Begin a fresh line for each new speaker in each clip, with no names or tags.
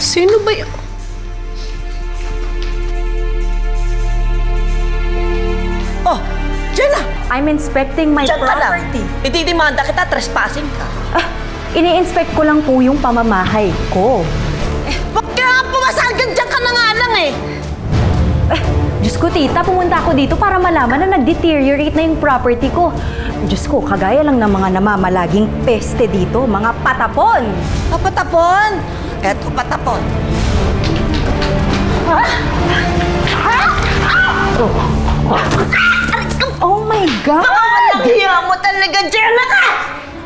Sino ba yun? Oh, Jenna!
I'm inspecting my property.
Ididimanda kita, trespassing ka.
Ini-inspect ko lang po yung pamamahay ko.
Wag ka nga pumasagad, dyan ka na nga lang eh!
Diyos ko, tita, pumunta ako dito para malaman na nag-deteriorate na yung property ko. Diyos ko, kagaya lang ng mga namamalaging peste dito, mga patapon!
Patapon? Eto, patapon.
Oh my God!
Walang hiya mo talaga, Jenna ka!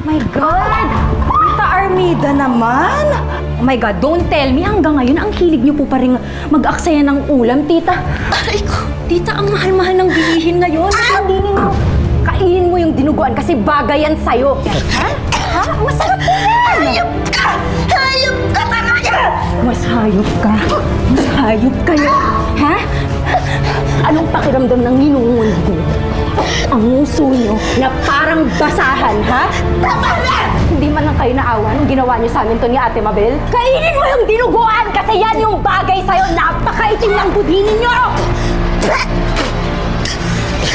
My God! Tita Armida naman! Oh my God, don't tell me hanggang ngayon ang hilig niyo po pa rin mag-aksaya ng ulam, tita.
Aray ko!
Tita, ang mahal-mahal ng bilihin ngayon. Hindi ninyo kainin mo yung dinuguan kasi bagay yan sa'yo. Ha? Ha? Masarap yan!
Hayop ka! Hayop ka talaga!
Mas hayop ka. Mas hayop kayo. Ha? Anong pakiramdam ng ninungunig mo? Ang nguso nyo na parang basahan, ha?
Tama na!
Hindi man lang kayo naawa nung ginawa niyo sa amin to ni Ate Mabel? Kainin mo yung dinuguan kasi yan yung bagay sa'yo. Napakaitim ng budhi ninyo!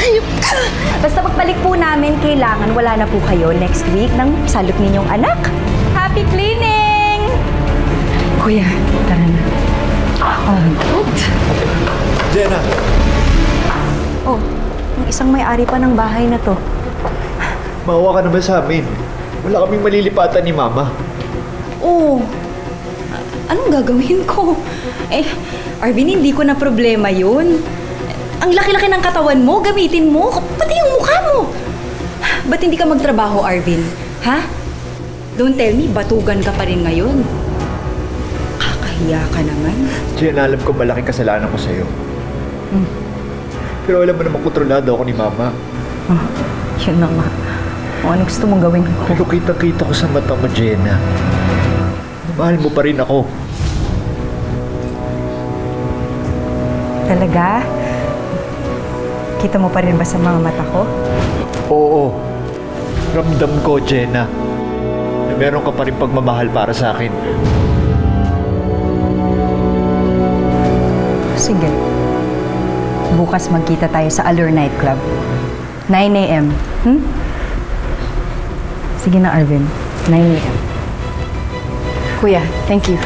Hayop ka!
Basta pagbalik po namin, kailangan wala na po kayo next week ng salot ninyong anak. Happy cleaning! Kuya, tara na.
Jenna!
Oh, yung isang may-ari pa ng bahay na to.
Maawa ka naman sa amin. Wala kaming malilipatan ni Mama.
Oh, anong gagawin ko? Arvin, hindi ko na problema yun. Ang laki-laki ng katawan mo, gamitin mo, pati yung mukha mo. Ba't hindi ka magtrabaho, Arvin? Ha? Don't tell me, batugan ka pa rin ngayon. Kakahiya ka naman.
Jenna, alam ko malaking kasalanan ko sa'yo. Pero alam mo naman kontrolado ako ni Mama.
Yun na nga. O ano gusto mong gawin ko?
Pero kitang-kita ko sa mata mo, Jenna. Mahal mo pa rin ako.
Talaga? Kita mo pa rin ba sa mga mata ko?
Oo. Ramdam ko, Jenna. Na meron ka pa rin pagmamahal para sa akin.
Sige. Bukas magkita tayo sa Allure Night Club. 9 a.m. Sige na, Arvin. 9 a.m. Kuya, thank you.